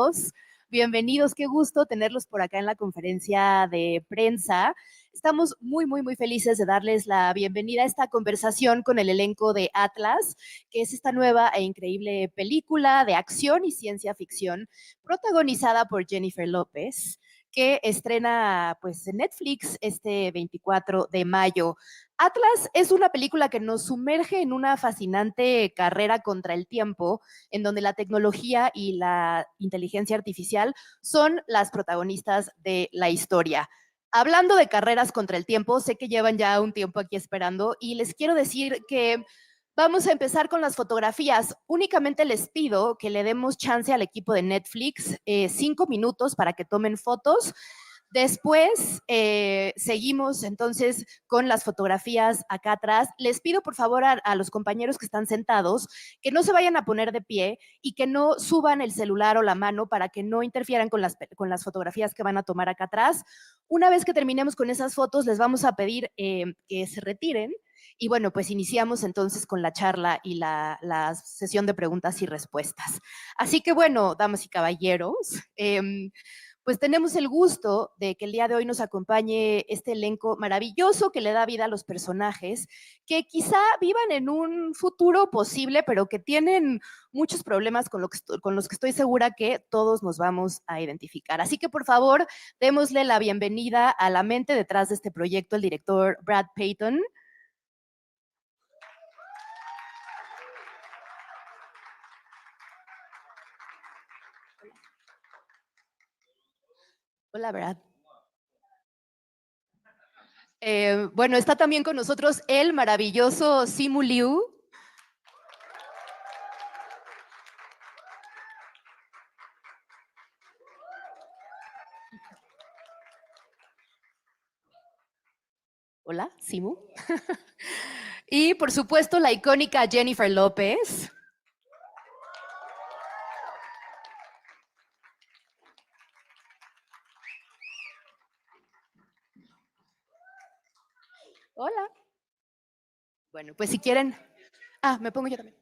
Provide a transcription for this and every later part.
todos. Bienvenidos, qué gusto tenerlos por acá en la conferencia de prensa. Estamos muy felices de darles la bienvenida a esta conversación con el elenco de Atlas, que es esta nueva e increíble película de acción y ciencia ficción protagonizada por Jennifer Lopez, que estrena pues en Netflix este 24 de mayo. Atlas es una película que nos sumerge en una fascinante carrera contra el tiempo, en donde la tecnología y la inteligencia artificial son las protagonistas de la historia. Hablando de carreras contra el tiempo, sé que llevan ya un tiempo aquí esperando y les quiero decir que vamos a empezar con las fotografías. Únicamente les pido que le demos chance al equipo de Netflix 5 minutos para que tomen fotos. Después seguimos entonces con las fotografías acá atrás. Les pido por favor a los compañeros que están sentados que no se vayan a poner de pie y que no suban el celular o la mano para que no interfieran con las fotografías que van a tomar acá atrás. Una vez que terminemos con esas fotos, les vamos a pedir que se retiren. Y bueno, pues iniciamos entonces con la charla y la sesión de preguntas y respuestas. Así que bueno, damas y caballeros, pues tenemos el gusto de que el día de hoy nos acompañe este elenco maravilloso que le da vida a los personajes, que quizá vivan en un futuro posible, pero que tienen muchos problemas con los que estoy segura que todos nos vamos a identificar. Así que por favor, démosle la bienvenida a la mente detrás de este proyecto, el director Brad Peyton. Hola, Brad. Bueno, está también con nosotros el maravilloso Simu. Hola, Simu. Y por supuesto la icónica Jennifer Lopez. Hola. Bueno, pues si quieren... Ah, me pongo yo también.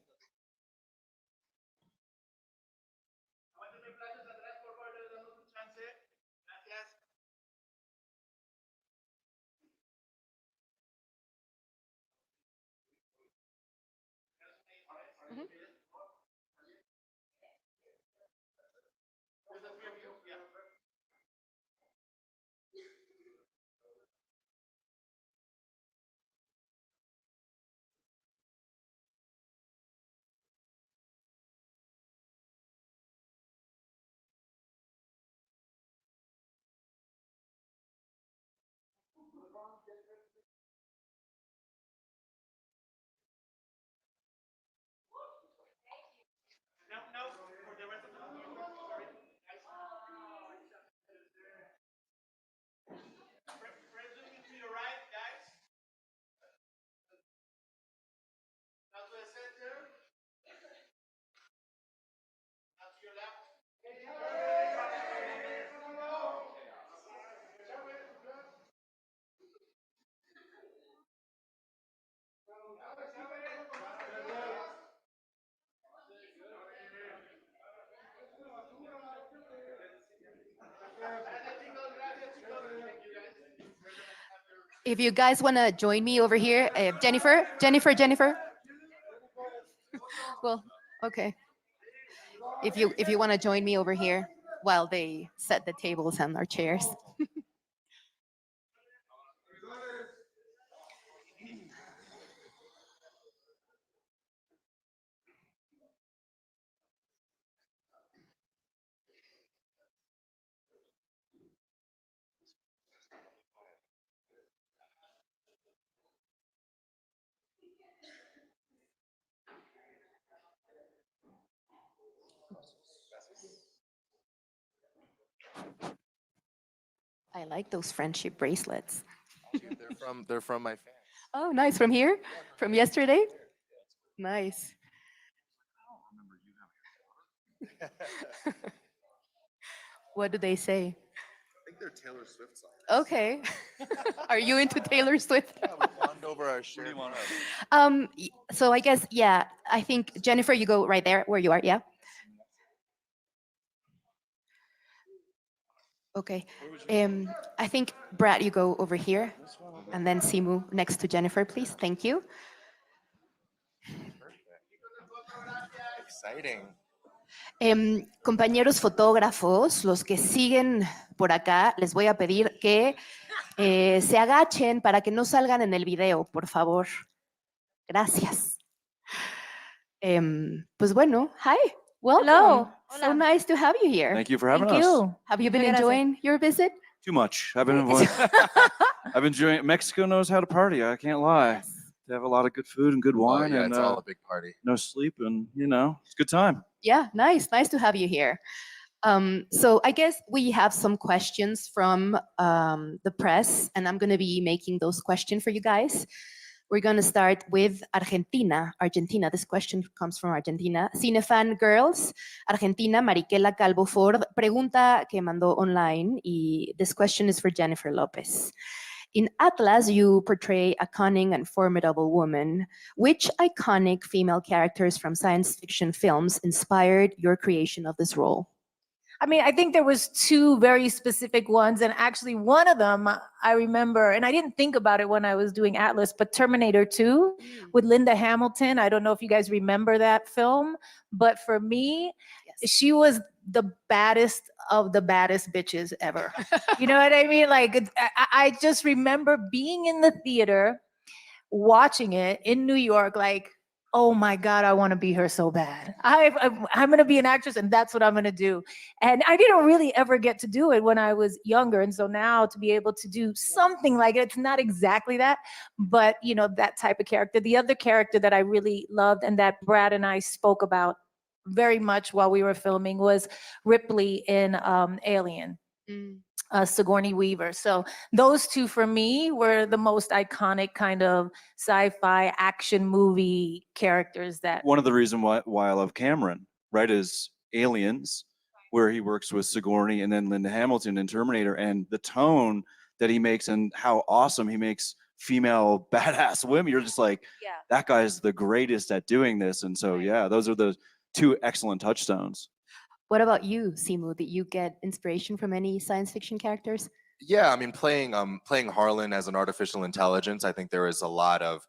If you guys want to join me over here, Jennifer. Well, okay. If you want to join me over here while they set the tables and our chairs. I like those friendship bracelets. They're from my fans. Oh, nice. From here? From yesterday? Nice. What do they say? I think they're Taylor Swift songs. Okay. Are you into Taylor Swift? Yeah, we bond over our shared. So I guess, yeah, I think, Jennifer, you go right there where you are, yeah? Okay. I think, Brad, you go over here, and then Simu next to Jennifer, please. Thank you. Exciting. Compañeros fotógrafos, los que siguen por acá, les voy a pedir que se agachen para que no salgan en el video, por favor. Gracias. Pues bueno, hi, welcome. Hello. So nice to have you here. Thank you for having Thank us. you. Have you been Muchas gracias. enjoying your visit? Too much. I've been enjoying. Mexico knows how to party. I can't lie. Yes. They have a lot of good food and good Oh, wine, yeah, and it's all a big party. no sleep, and it's a good time. Yeah, nice to have you here. So I guess we have some questions from the press, and I'm going to be making those questions for you guys. We're going to start with Argentina. This question comes from Argentina. Cinefan Girls, Argentina, Mariquela Calvo Ford, pregunta que mandó online, y this question is for Jennifer Lopez. In Atlas, you portray a cunning and formidable woman. Which iconic female characters from science fiction films inspired your creation of this role? I mean, I think there was two very specific ones, and actually one of them I remember, and I didn't think about it when I was doing Atlas, but Terminator 2 with Linda Hamilton. I don't know if you guys remember that film, but for me, she was the baddest of the baddest bitches ever. You know what I mean? Like, I just remember being in the theater, watching it in New York, like, oh my God, I want to be her so bad. I'm going to be an actress, and that's what I'm going to do. And I didn't really ever get to do it when I was younger. And so now to be able to do something like it, it's not exactly that, but that type of character. The other character that I really loved and that Brad and I spoke about very much while we were filming was Ripley in Alien. Sigourney Weaver. So those two for me were the most iconic kind of sci-fi action movie characters. That one of the reasons why I love Cameron, right, is Aliens, where he works with Sigourney, and then Linda Hamilton in Terminator, and the tone that he makes and how awesome he makes female badass women. You're just like, that guy is the greatest at doing this. And so, yeah, those are the two excellent touchstones. What about you, Simu? Did you get inspiration from any science fiction characters? Yeah, I mean, playing Harlan as an artificial intelligence, I think there's a lot of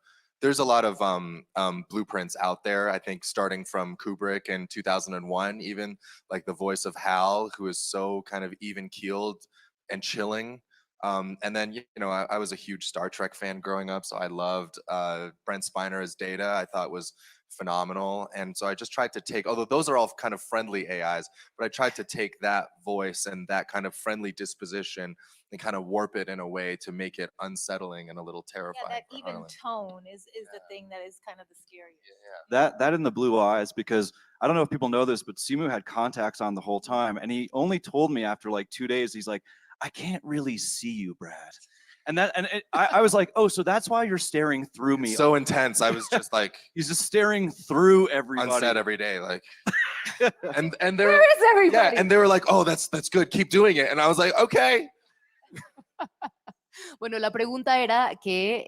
blueprints out there. I think starting from Kubrick in 2001, even like the voice of Hal, who is so kind of even keeled and chilling. And then I was a huge Star Trek fan growing up, so I loved Brent Spiner as Data. I thought was phenomenal. And so I just tried to take, although those are all kind of friendly AIs, but I tried to take that voice and that kind of friendly disposition and kind of warp it in a way to make it unsettling and a little terrifying. Yeah, that even tone is the thing that is kind of the scariest. That in the blue eyes, because I don't know if people know this, but Simu had contacts on the whole time, and he only told me after like 2 days, he's like, I can't really see you, Brad. And I was like, oh, so that's why you're staring through me. So intense. I was just like, he's just staring through everybody on set every day, like. and where is everybody? Yeah, and they were like, oh, that's good, keep doing it. And I was like, okay. Bueno, la pregunta era que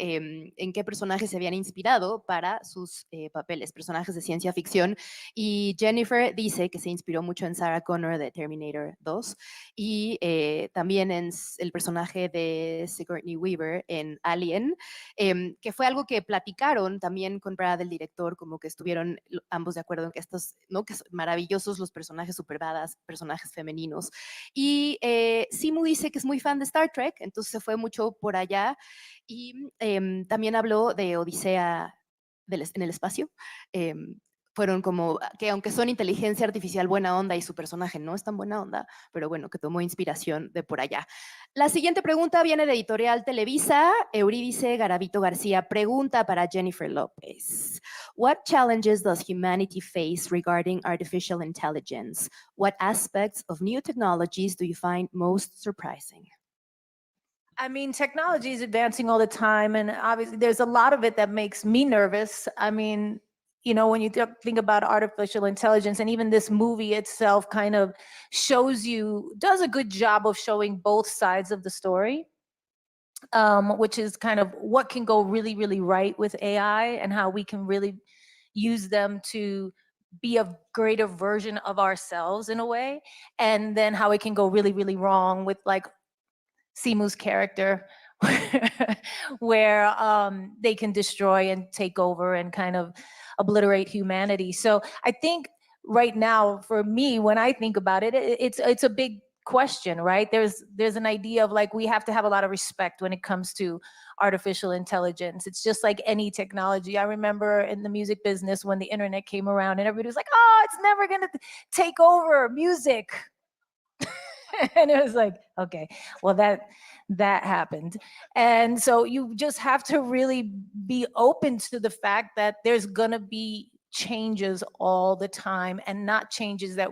en qué personajes se habían inspirado para sus papeles, personajes de ciencia ficción. Y Jennifer dice que se inspiró mucho en Sarah Connor de Terminator 2 y también en el personaje de Sigourney Weaver en Alien, que fue algo que platicaron también con Brad, el director, como que estuvieron ambos de acuerdo en que estos, ¿no? Que son maravillosos los personajes super badass, personajes femeninos. Y Simu dice que es muy fan de Star Trek, entonces se fue mucho por allá, y también habló de Odisea en el espacio. Fueron como que aunque son inteligencia artificial buena onda y su personaje no es tan buena onda, pero bueno, que tomó inspiración de por allá. La siguiente pregunta viene de Editorial Televisa. Eurídice Garavito García pregunta para Jennifer Lopez. What challenges does humanity face regarding artificial intelligence? What aspects of new technologies do you find most surprising? I mean, technology is advancing all the time, and obviously there's a lot of it that makes me nervous. I mean, when you think about artificial intelligence, and even this movie itself kind of does a good job of showing both sides of the story, which is kind of what can go really, really right with AI and how we can really use them to be a greater version of ourselves in a way, and then how it can go really, really wrong with like Simu's character, where they can destroy and take over and kind of obliterate humanity. So I think right now, for me, when I think about it, it's a big question, right? There's an idea of like we have to have a lot of respect when it comes to artificial intelligence. It's just like any technology. I remember in the music business when the internet came around and everybody was like, oh, it's never gonna take over music. And it was like, okay, well that happened. And so you just have to really be open to the fact that there's gonna be changes all the time, and not changes that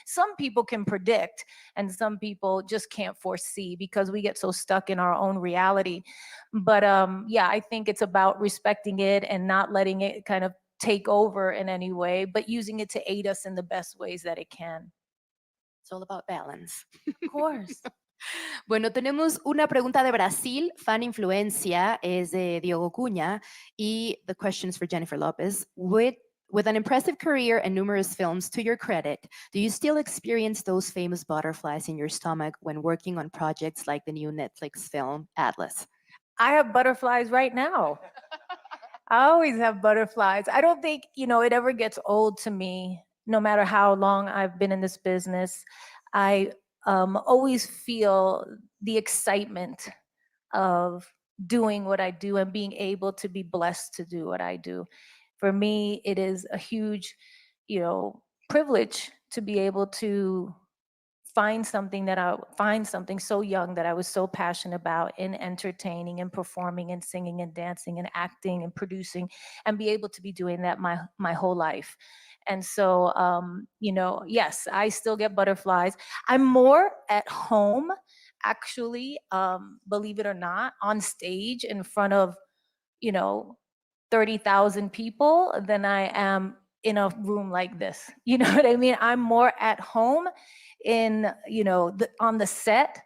some people can predict and some people just can't foresee because we get so stuck in our own reality. But yeah, I think it's about respecting it and not letting it kind of take over in any way, but using it to aid us in the best ways that it can. It's all about balance. Of course. Bueno, tenemos una pregunta de Brasil, fan influencia, es de Diogo Cunha, y the question's for Jennifer Lopez. With an impressive career and numerous films to your credit, do you still experience those famous butterflies in your stomach when working on projects like the new Netflix film, Atlas? I have butterflies right now. I always have butterflies. I don't think, it ever gets old to me, no matter how long I've been in this business. I always feel the excitement of doing what I do and being able to be blessed to do what I do. For me, it is a huge, privilege to be able to find something so young that I was so passionate about in entertaining and performing and singing and dancing and acting and producing, and be able to be doing that my whole life. And so, yes, I still get butterflies. I'm more at home, actually, believe it or not, on stage in front of, 30,000 people than I am in a room like this. You know what I mean? I'm more at home in, on the set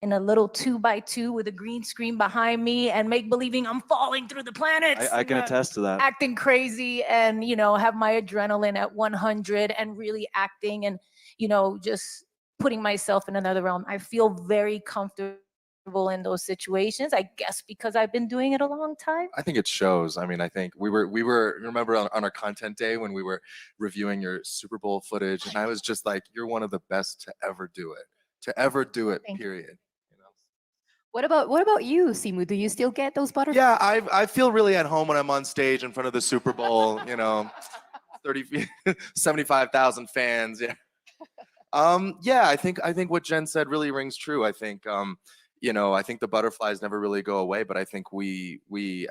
in a little 2x2 with a green screen behind me and make believing I'm falling through the planets. I can attest to that. Acting crazy and, have my adrenaline at 100 and really acting and, just putting myself in another realm. I feel very comfortable in those situations, I guess, because I've been doing it a long time. I think it shows. I mean, I think we were remember on our content day when we were reviewing your Super Bowl footage, and I was just like, you're one of the best to ever do it, Thank you. period. What about you, Simu? Do you still get those butterflies? Yeah, I feel really at home when I'm on stage in front of the Super Bowl, 75,000 fans. Yeah. Yeah, I think what Jen said really rings true. I think I think the butterflies never really go away, but I think we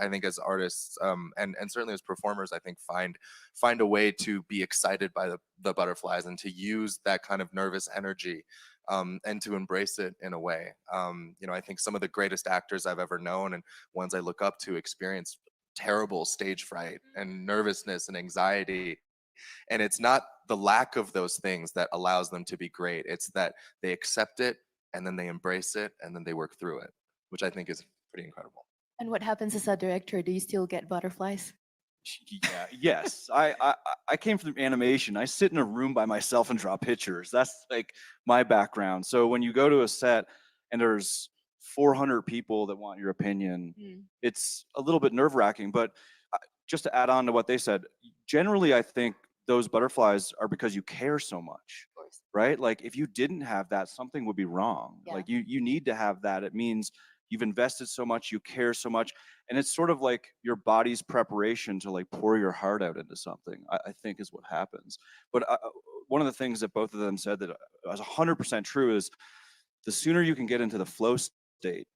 I think as artists and certainly as performers, I think find a way to be excited by the butterflies and to use that kind of nervous energy and to embrace it in a way. I think some of the greatest actors I've ever known and ones I look up to experience terrible stage fright and nervousness and anxiety. And it's not the lack of those things that allows them to be great. It's that they accept it and then they embrace it and then they work through it, which I think is pretty incredible. And what happens as a director? Do you still get butterflies? Yeah, yes. I came from animation. I sit in a room by myself and draw pictures. That's like my background. So when you go to a set and there's 400 people that want your opinion, it's a little bit nerve-wracking. But just to add on to what they said, generally I think those butterflies are because you care so much, right? Like if you didn't have that, something would be wrong. Yeah. Like you need to have that. It means you've invested so much, you care so much. And it's sort of like your body's preparation to like pour your heart out into something, I think is what happens. But one of the things that both of them said that is 100% true is the sooner you can get into the flow state,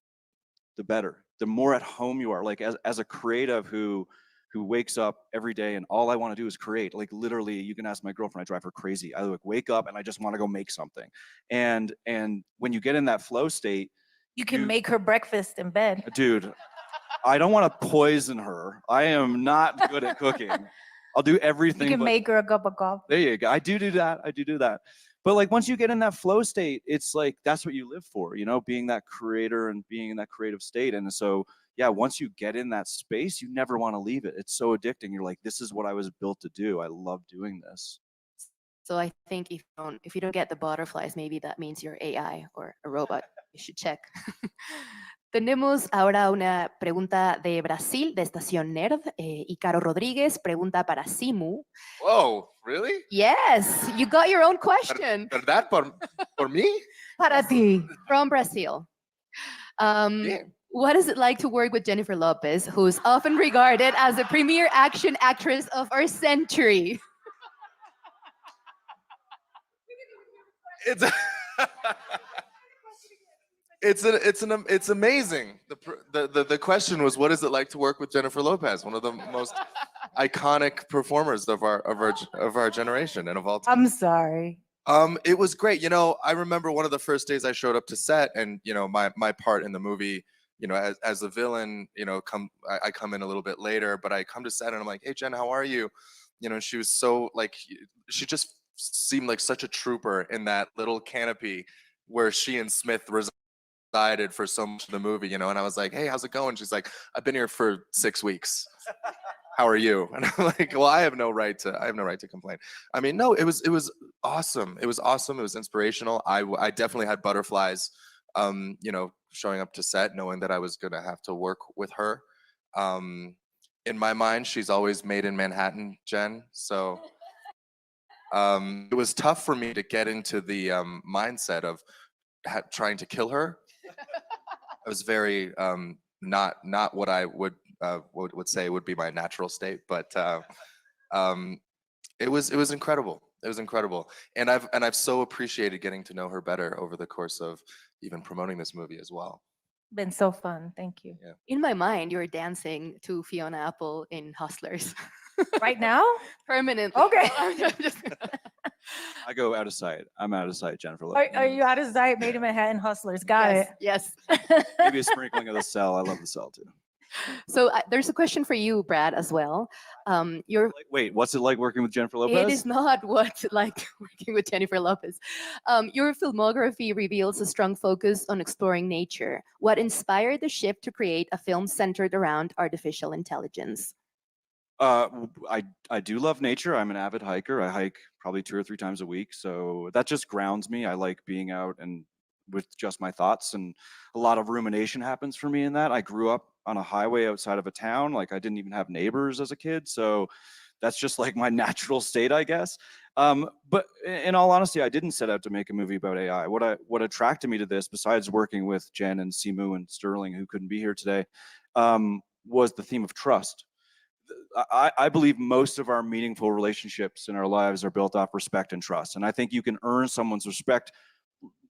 the better. The more at home you are. Like as a creative who wakes up every day and all I want to do is create. Like literally, you can ask my girlfriend, I drive her crazy. I like wake up and I just want to go make something. And when you get in that flow state, you can make her breakfast in bed. Dude, I don't want to poison her. I am not good at cooking. I'll do everything. You can make her a cup of coffee. There you go. I do that. I do that. But like once you get in that flow state, it's like that's what you live for, being that creator and being in that creative state. And so yeah, once you get in that space, you never want to leave it. It's so addicting. You're like, this is what I was built to do. I love doing this. So I think if you don't get the butterflies, maybe that means you're AI or a robot. You should check. Tenemos ahora una pregunta de Brasil, de Estación Nerd. Y Caro Rodríguez pregunta para Simu. Whoa, really? Yes, you got your own question. ¿Verdad por mí? Para ti. From Brazil. Yeah. What is it like to work with Jennifer Lopez, who's often regarded as the premier action actress of our century? It's amazing. The question was, what is it like to work with Jennifer Lopez, one of the most iconic performers of our generation and of all time? I'm sorry. It was great. You know, I remember one of the first days I showed up to set, and you know, my part in the movie, you know, as a villain, you know, I come in a little bit later, but I come to set and I'm like, hey Jen, how are you? You know, she was so like, she just seemed like such a trooper in that little canopy where she and Smith resided for so much of the movie, you know. And I was like, hey, how's it going? She's like, I've been here for 6 weeks. How are you? And I'm like, well, I have no right to complain. I mean, no, it was awesome. It was awesome. It was inspirational. I definitely had butterflies, you know, showing up to set, knowing that I was gonna have to work with her. In my mind, she's always made in Manhattan, Jen. So it was tough for me to get into the mindset of trying to kill her. It was very not what I would say would be my natural state, but it was incredible. It was incredible, and I've so appreciated getting to know her better over the course of even promoting this movie as well. Been so fun. Thank you. Yeah. In my mind, you're dancing to Fiona Apple in Hustlers. Right now? Permanently. Okay. I go out of sight. I'm out of sight, Jennifer Lopez. Are you out of sight? Made in Manhattan Hustlers. Got Yes. it. Maybe a sprinkling of the Cell. I love the Cell too. So there's a question for you, Brad, as well. Wait, what's it like working with Jennifer Lopez? It is not what like working with Jennifer Lopez. Your filmography reveals a strong focus on exploring nature. What inspired the shift to create a film centered around artificial intelligence? I do love nature. I'm an avid hiker. I hike probably 2 or 3 times a week, so that just grounds me. I like being out and with just my thoughts, and a lot of rumination happens for me in that. I grew up on a highway outside of a town. Like, I didn't even have neighbors as a kid, so that's just like my natural state, I guess. But in all honesty, I didn't set out to make a movie about AI. What attracted me to this, besides working with Jen and Simu and Sterling, who couldn't be here today, was the theme of trust. I believe most of our meaningful relationships in our lives are built off respect and trust. And I think you can earn someone's respect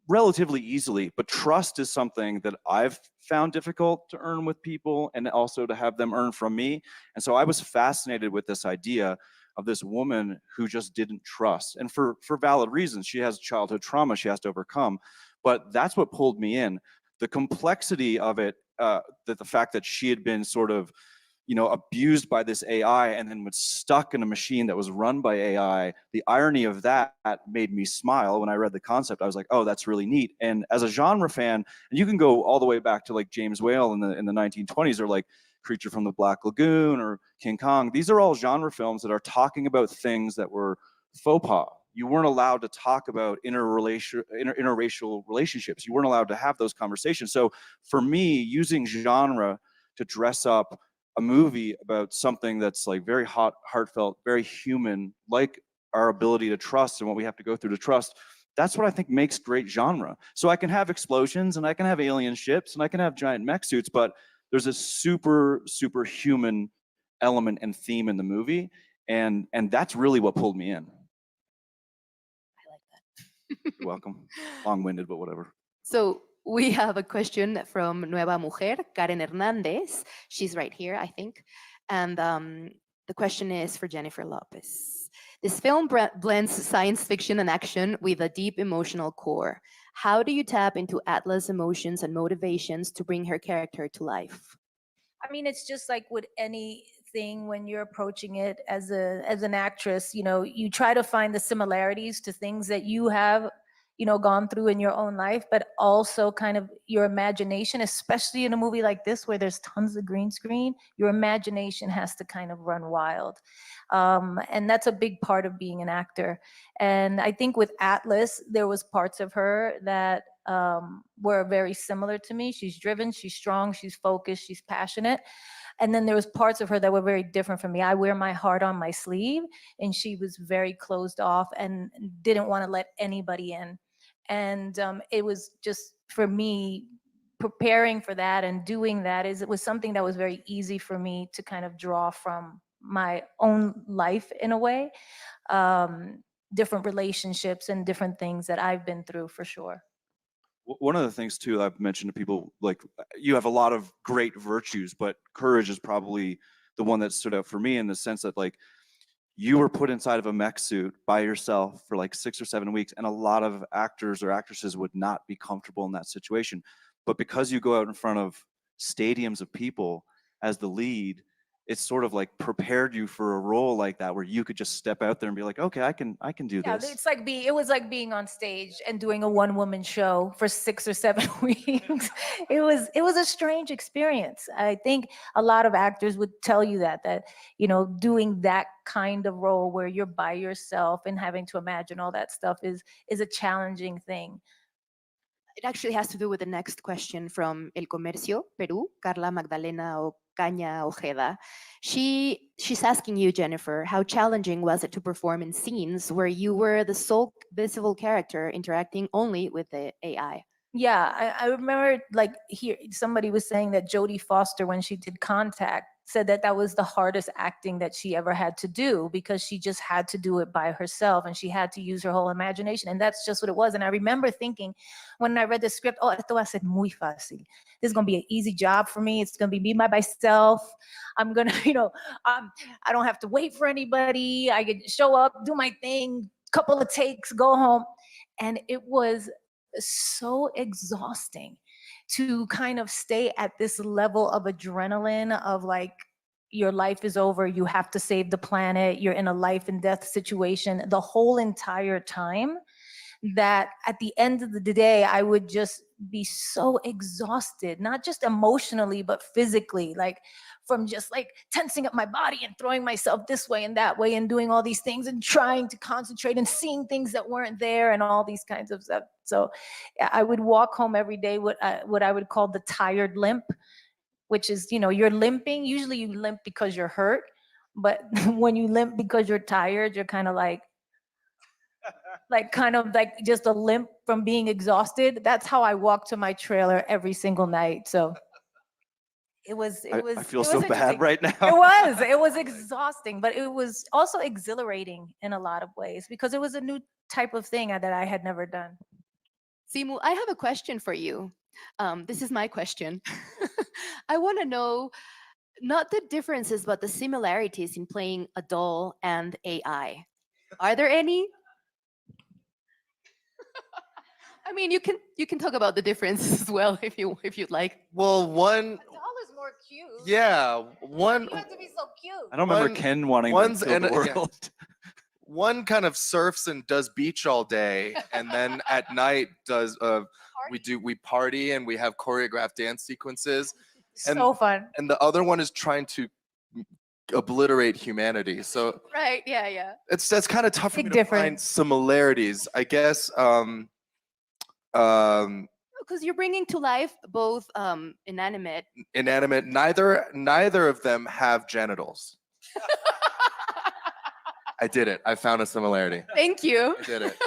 relatively easily, but trust is something that I've found difficult to earn with people, and also to have them earn from me. And so I was fascinated with this idea of this woman who just didn't trust, and for valid reasons. She has childhood trauma she has to overcome, but that's what pulled me in. The complexity of it, that the fact that she had been sort of, you know, abused by this AI and then was stuck in a machine that was run by AI. The irony of that made me smile when I read the concept. I was like, oh, that's really neat. And as a genre fan, and you can go all the way back to like James Whale in the 1920s, or like Creature from the Black Lagoon or King Kong. These are all genre films that are talking about things that were faux pas. You weren't allowed to talk about interracial relationships. You weren't allowed to have those conversations. So for me, using genre to dress up a movie about something that's like very heartfelt, very human, like our ability to trust and what we have to go through to trust, that's what I think makes great genre. So I can have explosions, and I can have alien ships, and I can have giant mech suits, but there's a super human element and theme in the movie, and that's really what pulled me in. I like that. You're welcome. Long-winded, but whatever. So we have a question from Nueva Mujer, Karen Hernandez. She's right here, I think. And the question is for Jennifer Lopez. This film blends science fiction and action with a deep emotional core. How do you tap into Atlas' emotions and motivations to bring her character to life? I mean, it's just like with anything when you're approaching it as an actress, you know, you try to find the similarities to things that you have gone through in your own life, but also kind of your imagination, especially in a movie like this where there's tons of green screen, your imagination has to kind of run wild. And that's a big part of being an actor. And I think with Atlas, there was parts of her that were very similar to me. She's driven, she's strong, she's focused, she's passionate. And then there was parts of her that were very different from me. I wear my heart on my sleeve, and she was very closed off and didn't want to let anybody in. And it was just, for me, preparing for that and doing that, it was something that was very easy for me to kind of draw from my own life in a way, different relationships and different things that I've been through, for sure. One of the things too I've mentioned to people, like, you have a lot of great virtues, but courage is probably the one that stood out for me, in the sense that, like, you were put inside of a mech suit by yourself for like 6 or 7 weeks, and a lot of actors or actresses would not be comfortable in that situation. But because you go out in front of stadiums of people as the lead, it's sort of like prepared you for a role like that, where you could just step out there and be like, okay, I can do Yeah, this. it's like it was like being on stage and doing a one-woman show for 6 or 7 weeks. It was a strange experience. I think a lot of actors would tell you that doing that kind of role where you're by yourself and having to imagine all that stuff is a challenging thing. It actually has to do with the next question from El Comercio, Peru, Carla Magdalena Ocaña Ojeda. She's asking you, Jennifer, how challenging was it to perform in scenes where you were the sole visible character interacting only with the AI? Yeah, I remember, like, here somebody was saying that Jodie Foster, when she did Contact, said that was the hardest acting that she ever had to do, because she just had to do it by herself and she had to use her whole imagination. And that's just what it was. And I remember thinking when I read the script, oh, esto va a ser muy fácil. This is going to be an easy job for me. It's going to be me by myself. I'm going to, I don't have to wait for anybody. I could show up, do my thing, couple of takes, go home. And it was so exhausting to kind of stay at this level of adrenaline of, like, your life is over, you have to save the planet, you're in a life and death situation the whole entire time, that at the end of the day I would just be so exhausted, not just emotionally but physically, like from just like tensing up my body and throwing myself this way and that way and doing all these things and trying to concentrate and seeing things that weren't there and all these kinds of stuff. So I would walk home every day what I would call the tired limp, which is, you're limping. Usually you limp because you're hurt, but when you limp because you're tired, you're kind of like just a limp from being exhausted. That's how I walk to my trailer every single night. So it was I feel so bad right now. It was exhausting, but it was also exhilarating in a lot of ways, because it was a new type of thing that I had never done. Simu, I have a question for you. This is my question. I want to know not the differences, but the similarities in playing a doll and AI. Are there any? I mean, you can talk about the differences as well if you'd like. Well, one. A doll is more cute. Yeah, one. You have to be so cute. I don't remember Ken wanting to kill the world. Yeah. One kind of surfs and does beach all day, and then at night does we party and we have choreographed dance sequences. So fun. And the other one is trying to obliterate humanity. So right, yeah. That's kind of tough for me to find similarities, I guess. Because you're bringing to life both inanimate. Neither of them have genitals. I did it. I found a similarity. Thank you. I did it.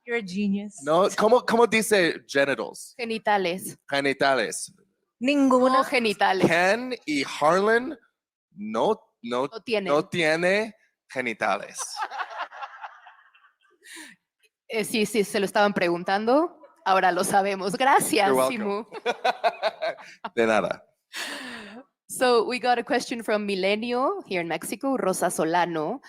You're a genius. No, ¿cómo dice genitals? Genitales. Genitales. Ninguna. No genitales. Ken y Harlan no tiene genitales. Sí, se lo estaban preguntando. Ahora lo sabemos. Gracias, Simu. De nada. So we got a question from Milenio here in Mexico, Rosa Solano.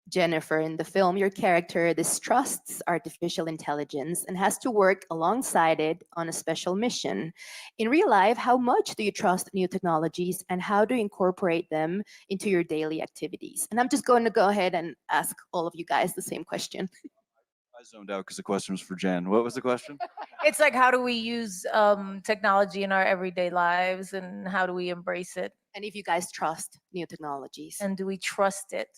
Jennifer, in the film, your character distrusts artificial intelligence and has to work alongside it on a special mission. In real life, how much do you trust new technologies and how do you incorporate them into your daily activities? And I'm just going to go ahead and ask all of you guys the same question. I zoned out because the question was for Jen. What was the question? It's like, how do we use technology in our everyday lives, and how do we embrace it? And if you guys trust new technologies. And do we trust it?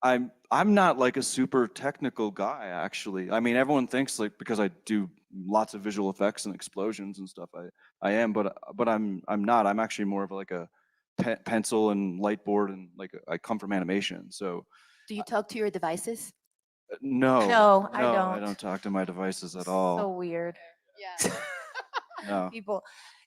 I'm not like a super technical guy, actually. I mean, everyone thinks like because I do lots of visual effects and explosions and stuff, I am, but I'm not. I'm actually more of like a pencil and light board, and like I come from animation. So Do you talk to your devices? no, No, I I don't. don't talk to my devices at So all. weird. Yeah. No. People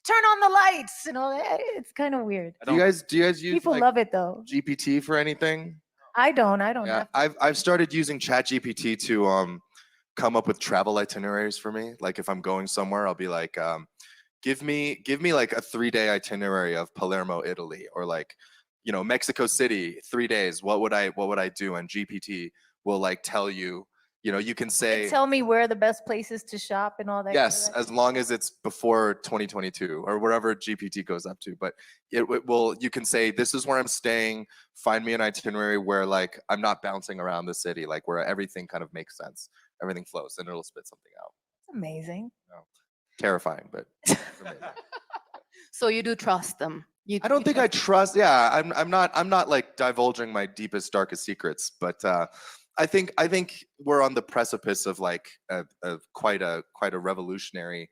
turn on the lights and all that. It's kind of weird. Do you guys use People like love it though. GPT for anything? I don't Yeah, have to. I've started using ChatGPT to come up with travel itineraries for me. Like if I'm going somewhere, I'll be like, give me like a 3-day itinerary of Palermo, Italy, or like, you know, Mexico City, 3 days. What would I do? And GPT will like tell you, you know, you can say Tell me where the best places to shop and all that. yes, as long as it's before 2022 or wherever GPT goes up to. But it will, you can say, this is where I'm staying. Find me an itinerary where like I'm not bouncing around the city, like where everything kind of makes sense, everything flows, and it'll spit something out. Amazing. Terrifying, but it's amazing. So you do trust them. I don't think I trust. Yeah, I'm not like divulging my deepest, darkest secrets, but I think we're on the precipice of like quite a revolutionary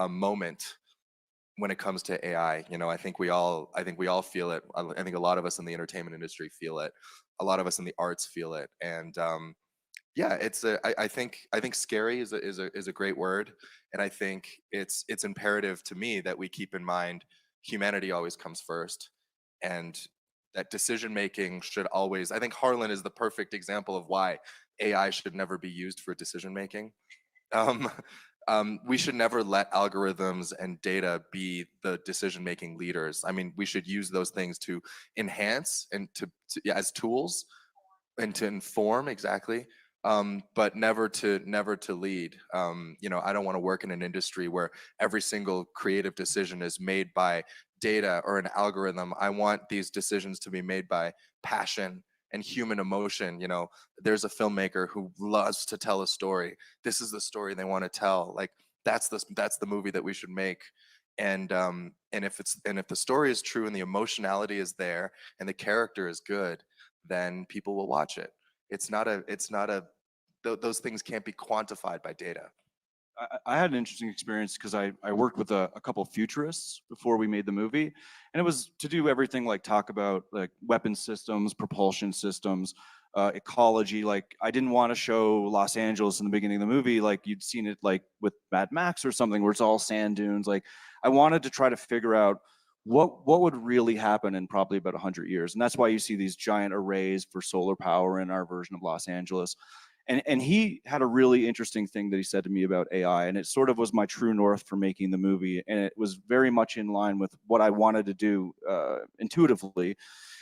moment when it comes to AI. You know, I think we all feel it. I think a lot of us in the entertainment industry feel it. A lot of us in the arts feel it, and yeah, I think scary is a great word, and I think it's imperative to me that we keep in mind humanity always comes first, and that decision making should always. I think Harlan is the perfect example of why AI should never be used for decision making. Um, we should never let algorithms and data be the decision making leaders. I mean, we should use those things to enhance and yeah, as tools and to inform exactly, but never to lead. You know, I don't want to work in an industry where every single creative decision is made by data or an algorithm. I want these decisions to be made by passion and human emotion. You know, there's a filmmaker who loves to tell a story. This is the story they want to tell. Like that's the movie that we should make. And if the story is true and the emotionality is there and the character is good, then people will watch it. It's not a those things can't be quantified by data. I had an interesting experience because I worked with a couple futurists before we made the movie, and it was to do everything like talk about like weapon systems, propulsion systems, ecology. Like I didn't want to show Los Angeles in the beginning of the movie like you'd seen it like with Mad Max or something where it's all sand dunes. Like I wanted to try to figure out what would really happen in probably about 100 years, and that's why you see these giant arrays for solar power in our version of Los Angeles. And he had a really interesting thing that he said to me about AI, and it sort of was my true north for making the movie, and it was very much in line with what I wanted to do intuitively,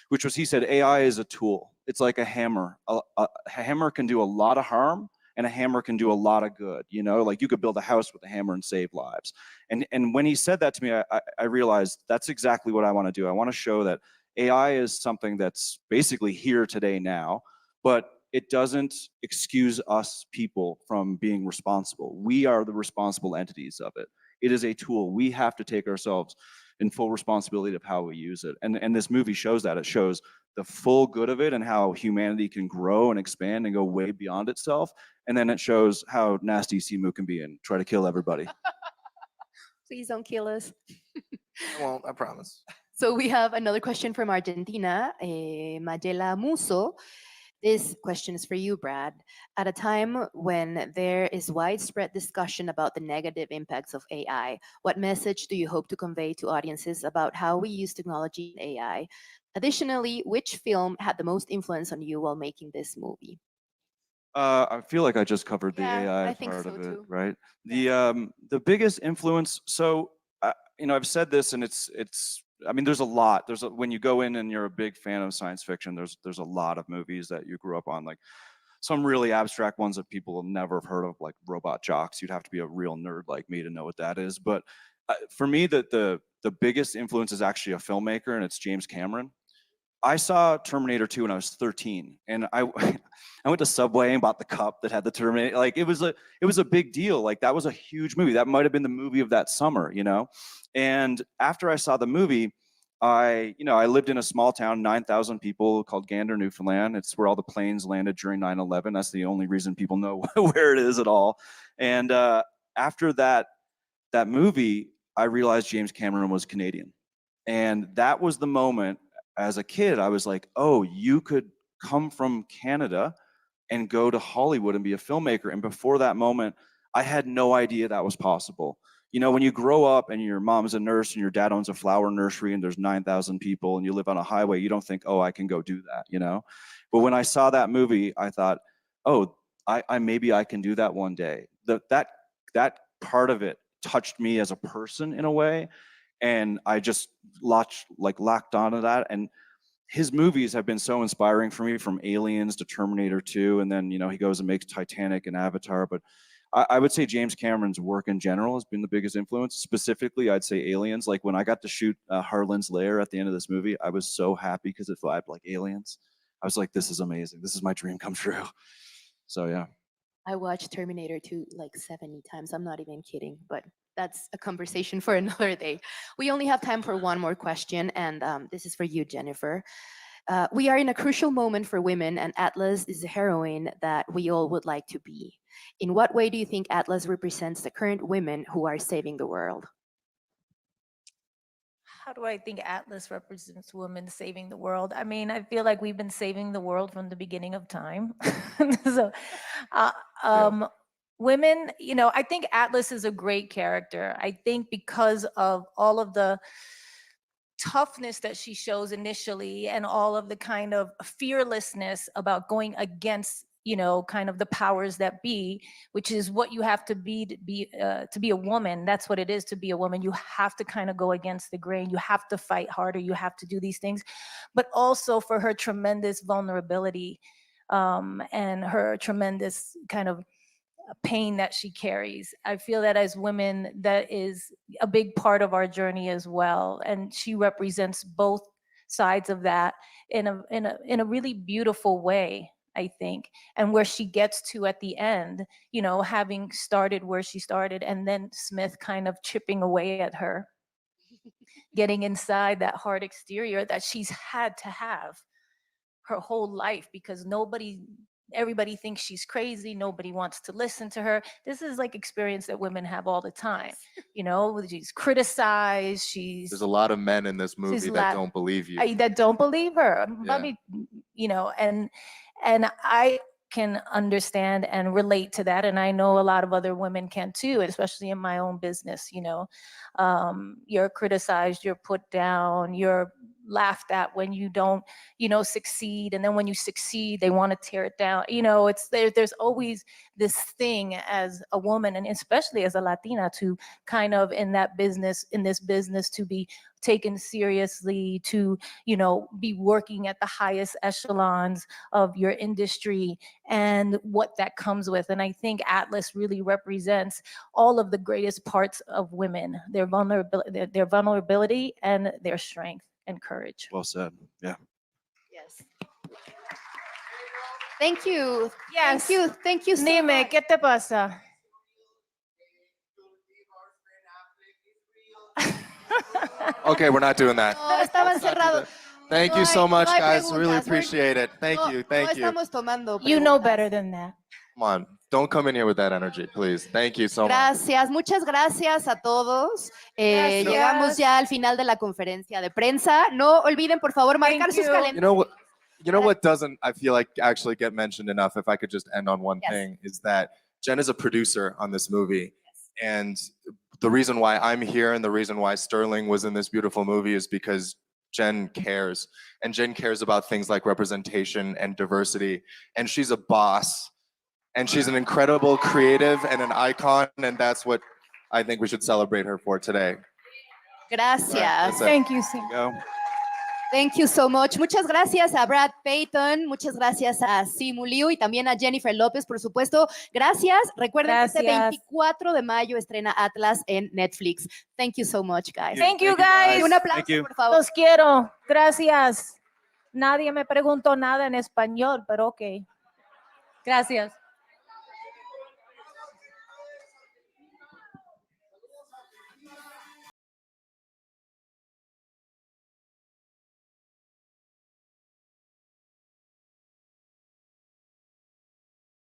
which was he said AI is a tool. It's like a hammer. A hammer can do a lot of harm, and a hammer can do a lot of good. You know, like you could build a house with a hammer and save lives. And when he said that to me, I realized that's exactly what I want to do. I want to show that AI is something that's basically here today now, but it doesn't excuse us people from being responsible. We are the responsible entities of it. It is a tool. We have to take ourselves in full responsibility of how we use it. And this movie shows that. It shows the full good of it and how humanity can grow and expand and go way beyond itself. And then it shows how nasty Simu can be and try to kill everybody. Please don't kill us. I won't, I promise. So we have another question from Argentina, Magela Muso. This question is for you, Brad. At a time when there is widespread discussion about the negative impacts of AI, what message do you hope to convey to audiences about how we use technology and AI? Additionally, which film had the most influence on you while making this movie? I feel like I just covered the Yeah, AI I think part so of it, too. right? Yeah. The biggest influence. So you know, I've said this, and it's. I mean, there's a lot. When you go in and you're a big fan of science fiction, there's a lot of movies that you grew up on, like some really abstract ones that people have never have heard of, like Robot Jocks. You'd have to be a real nerd like me to know what that is. But for me, the biggest influence is actually a filmmaker, and it's James Cameron. I saw Terminator 2 when I was 13, and I went to Subway and bought the cup that had the Terminator. Like it was a big deal. Like that was a huge movie. That might have been the movie of that summer, you know. And after I saw the movie, I lived in a small town, 9,000 people, called Gander, Newfoundland. It's where all the planes landed during 9/11. That's the only reason people know where it is at all. And after that movie, I realized James Cameron was Canadian. And that was the moment, as a kid, I was like, oh, you could come from Canada and go to Hollywood and be a filmmaker. And before that moment, I had no idea that was possible. You know, when you grow up and your mom's a nurse and your dad owns a flower nursery and there's 9,000 people and you live on a highway, you don't think, oh, I can go do that, you know? But when I saw that movie, I thought, oh, I maybe I can do that one day. That part of it touched me as a person in a way. And I just locked onto that. And his movies have been so inspiring for me, from Aliens to Terminator 2. And then, you know, he goes and makes Titanic and Avatar. But I would say James Cameron's work in general has been the biggest influence. Specifically, I'd say Aliens. Like when I got to shoot Harlan's Lair at the end of this movie, I was so happy because it vibed like Aliens. I was like, this is amazing. This is my dream come true. So yeah. I watched Terminator 2 like 70 times. I'm not even kidding, but that's a conversation for another day. We only have time for one more question, and this is for you, Jennifer. We are in a crucial moment for women, and Atlas is a heroine that we all would like to be. In what way do you think Atlas represents the current women who are saving the world? How do I think Atlas represents women saving the world? I mean, I feel like we've been saving the world from the beginning of time. So, women, you know, I think Atlas is a great character. I think because of all of the toughness that she shows initially and all of the kind of fearlessness about going against, you know, kind of the powers that be, which is what you have to be a woman. That's what it is to be a woman. You have to kind of go against the grain. You have to fight harder. You have to do these things, but also for her tremendous vulnerability and her tremendous kind of pain that she carries. I feel that as women, that is a big part of our journey as well. And she represents both sides of that in a really beautiful way, I think. And where she gets to at the end, you know, having started where she started, and then Smith kind of chipping away at her, getting inside that hard exterior that she's had to have her whole life, because everybody thinks she's crazy. Nobody wants to listen to her. This is like experience that women have all the time. You know, she's criticized. There's a lot of men in this movie that don't believe you. That don't believe her. Yeah. I mean, you know, and I can understand and relate to that. And I know a lot of other women can too, especially in my own business. You know, you're criticized, you're put down, you're laughed at when you don't, you know, succeed. And then when you succeed, they want to tear it down. You know, it's there's always this thing as a woman, and especially as a Latina, to kind of in this business to be taken seriously, to, you know, be working at the highest echelons of your industry and what that comes with. And I think Atlas really represents all of the greatest parts of women, their vulnerability and their strength and courage. Well said. Yeah. Yes. Thank you. Yes. Thank you so Dime, much. ¿qué te pasa? Okay, we're not doing that. No, estaban cerrados. Thank No you so hay- much, no hay guys. Really preguntas. appreciate it. Thank you. No Thank you. estamos tomando You know preguntas. better than that. Come on. Don't come in here with that energy, please. Thank you so much. Gracias, muchas gracias a todos. Gracias. Llegamos ya al final de la conferencia de prensa. No olviden, por favor, marcar Thank sus you. calendarios. You know what doesn't, I feel like, actually get mentioned enough, if I could just end on one Yes. thing, is that Jen is a producer on this movie. And the reason why I'm here and the reason why Sterling was in this beautiful movie is because Jen cares. And Jen cares about things like representation and diversity. And she's a boss. And she's an incredible creative and an icon. And that's what I think we should celebrate her for today. Gracias. That's it. Thank you, Simu. Go. Thank you so much. Muchas gracias a Brad Peyton, muchas gracias a Simu y también a Jennifer Lopez, por supuesto. Gracias. Recuerden que este 24 de mayo estrena Atlas en Netflix. Thank you so much, guys. Thank you, guys. Y un aplauso, Thank you. por favor. Los quiero. Gracias. Nadie me preguntó nada en español, pero ok. Gracias.